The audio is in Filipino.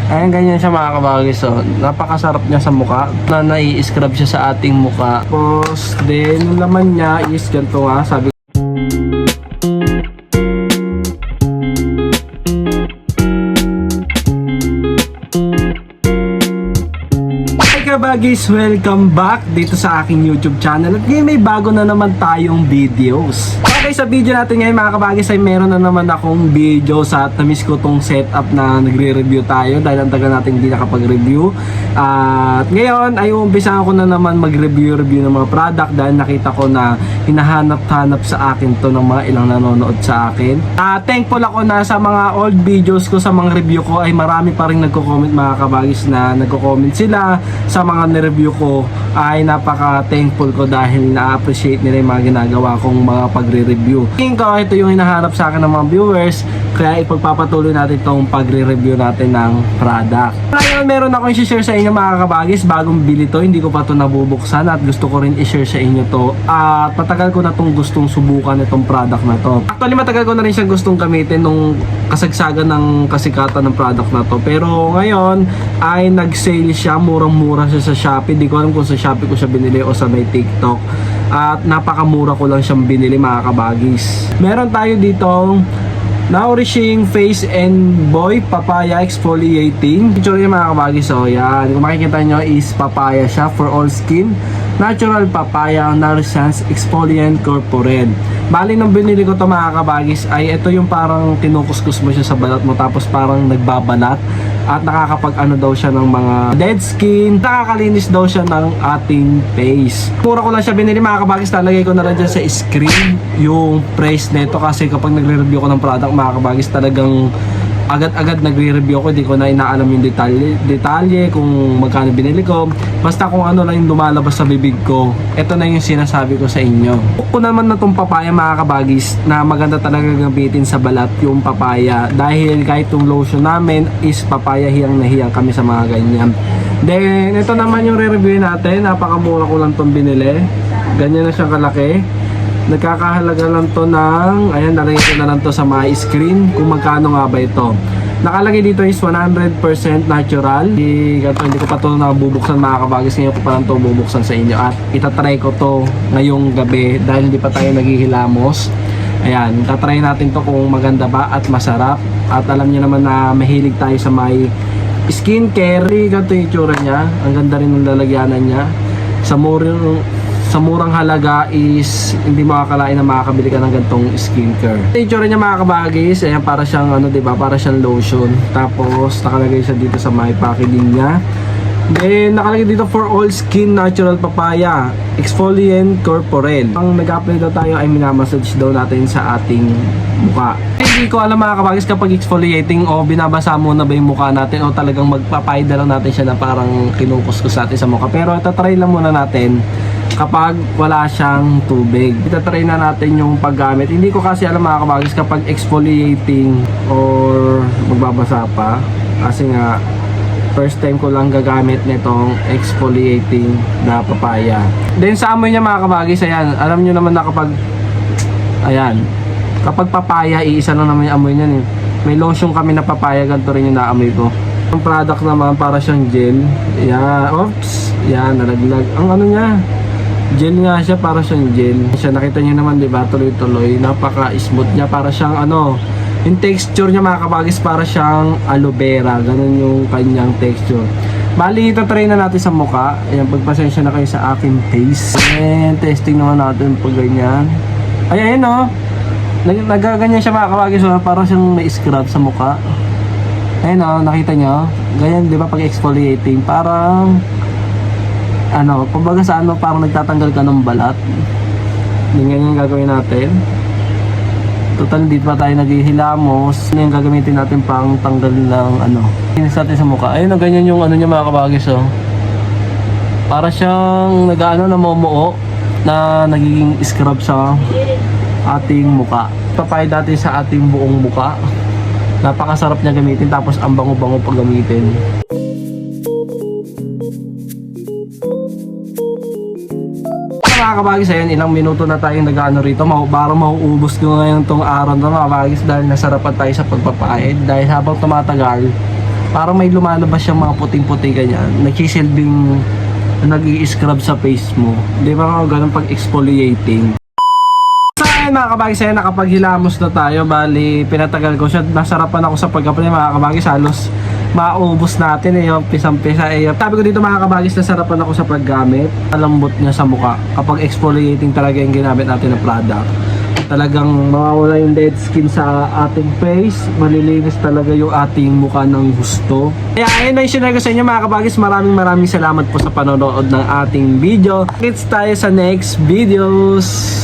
Ayan, ganyan siya mga kabagis. So, napakasarap niya sa mukha na nai-scrub siya sa ating mukha. Tapos, then, yung laman niya is ganito nga. Sabi kabagis, welcome back dito sa aking YouTube channel. At ngayon may bago na naman tayong videos. Okay, sa video natin ngayon mga kabagis ay meron na naman akong video sa na-miss ko tong setup na nagre-review tayo dahil ang tagal natin hindi nakapag-review. At ngayon ay umpisa ko na naman mag-review ng mga product dahil nakita ko na hinahanap-hanap sa akin to ng mga ilang nanonood sa akin. Thankful ako na sa mga old videos ko, sa mga review ko ay marami pa rin nagko-comment mga kabagis na nagko-comment sila sa mga nireview ko. Ay napaka-thankful ko dahil na-appreciate nila yung mga ginagawa kong mga pagre-review. Tingin ko ito yung hinahanap sa akin ng mga viewers, kaya ipagpapatuloy natin itong pagre-review natin ng product. Ngayon meron akong i-share sa inyo mga kabagis, bagong bili to, hindi ko pa to nabubuksan at gusto ko rin i-share sa inyo to. At matagal ko na tong gustong subukan itong product na to. Actually matagal ko na rin siyang gustong gamitin nung kasagsagan ng kasikatan ng product na to. Pero ngayon ay nag-sale siya, murang-mura siya sa Shopee. Di ko alam kung sa Shopee ko siya binili o sa may TikTok. At napakamura ko lang siyang binili mga kabagis. Meron tayo ditong Nourishing Face and Boy Papaya Exfoliating. Picture niya mga kabagis. So yan, kung makikita nyo is papaya siya for all skin. Natural Papaya Nourishance Exfoliant Corporate. Bali nung binili ko to mga kabagis ay ito yung parang kinukuskus mo siya sa balat mo tapos parang nagbabalat at nakakapag ano daw siya ng mga dead skin, nakakalinis daw siya ng ating face. Mura ko lang siya binili mga kabagis, lalagay ko na lang dyan sa screen yung price nito kasi kapag nagre-review ko ng product mga kabagis talagang agad-agad nagre-review ko, hindi ko na inaalam yung detalye kung magkano binili ko. Basta kung ano lang yung lumalabas sa bibig ko, ito na yung sinasabi ko sa inyo. Kung naman na itong papaya mga kabagis, na maganda talaga gamitin sa balat yung papaya dahil kahit yung lotion namin is papaya, hiyang na hiyang kami sa mga ganyan. Then ito naman yung re-review natin, napakamura ko lang itong binili, ganyan na siyang kalaki. Nagkakahalaga lang to ng, ayan, nalagay ko na lang to sa my screen kung magkano nga ba ito. Nakalagay dito is 100% natural. Hindi ko pa to nabubuksan mga kabagis, ngayon ko pa lang to bubuksan sa inyo at itatry ko to ngayong gabi dahil hindi pa tayo naghihilamos. Ayan, itatry natin to kung maganda ba at masarap. At alam niyo naman na mahilig tayo sa may skincare. Ganito yung itsura niya, ang ganda rin ng lalagyanan niya. Sa murang halaga is hindi makakalain na makakabili ka ng gantong skincare. Yung itsura niya mga kabagis, ayan, para siyang ano, diba? Para siyang lotion. Tapos nakalagay siya dito sa may packaging niya. Then nakalagay dito for all skin natural papaya exfoliant corporate. Ang nag-apply daw tayo ay minamassage daw natin sa ating mukha. Hindi ko alam mga kabagis kapag exfoliating o binabasa muna ba yung mukha natin o talagang magpapahida lang natin siya na parang kinukuskus natin sa mukha. Pero itatry lang muna natin kapag wala siyang tubig. Itatry na natin yung paggamit. Hindi ko kasi alam mga kabagis kapag exfoliating or magbabasa pa. Kasi nga first time ko lang gagamit nitong exfoliating na papaya. Then sa amoy niya mga kabagis, ayan, alam nyo naman na kapag ayan, kapag papaya, iisa lang naman yung amoy niyan eh. May lotion kami na papaya, ganito rin yung naamoy ko. Ang product naman para siyang gel. Yan, oops, yan, nalaglag. Ang ano niya, gel nga siya, para siyang gel. Siya, nakita niyo naman, diba, tuloy-tuloy. Napaka-smooth niya, para siyang ano, yung texture niya mga kabagis, para siyang aloe vera. Ganun yung kanyang texture. Bali, itatry na natin sa mukha. Ayan, pagpasensya na kayo sa aking face. And testing naman natin pag ganyan. Ayan, oh. Nagaganyan siya mga kabagis, oh. Parang siyang may scrub sa mukha. Ayan, oh, nakita nyo. Ganyan, di ba, pag exfoliating, parang ano, kumbaga sa ano, parang nagtatanggal ka ng balat. Ganyan yung gagawin natin. Total, dito pa tayo naghihilamos. Ano yung gagamitin natin pang tanggal ng ano, kinis natin sa mukha. Ayun, ganyan yung ano niya mga kabagis, oh. Para siyang nag-ano, namumuo na nagiging scrub sa ating mukha. Papay dati sa ating buong mukha. Napakasarap niya gamitin, tapos ang bango-bango pag gamitin. Mga kabagis, ayan, ilang minuto na tayong nag-ano rito. Parang mauubos ko ngayon tong araw na mga kabagis dahil nasarapan tayo sa pagpapahid. Dahil habang tumatagal Parang may lumalabas siyang mga puting-puti ganyan. Nagsisilbing nag-i-scrub sa face mo. Di ba mga ganun pag exfoliating? Sa akin mga kabagis, ay nakapaghilamos na tayo. Bali, pinatagal ko siya. Nasarapan ako sa pagkaplay mga kabagis. Halos maubos natin eh. Pisang-pisa eh. Sabi ko dito mga kabagis, nasarapan ako sa paggamit. Alambot niya sa mukha. Kapag exfoliating talaga yung ginamit natin na product, talagang mawawala yung dead skin sa ating face. Malilinis talaga yung ating mukha ng gusto. Kaya ayun na yung sinare ko sa inyo mga kabagis. Maraming salamat po sa panonood ng ating video. Kita tayo sa next videos.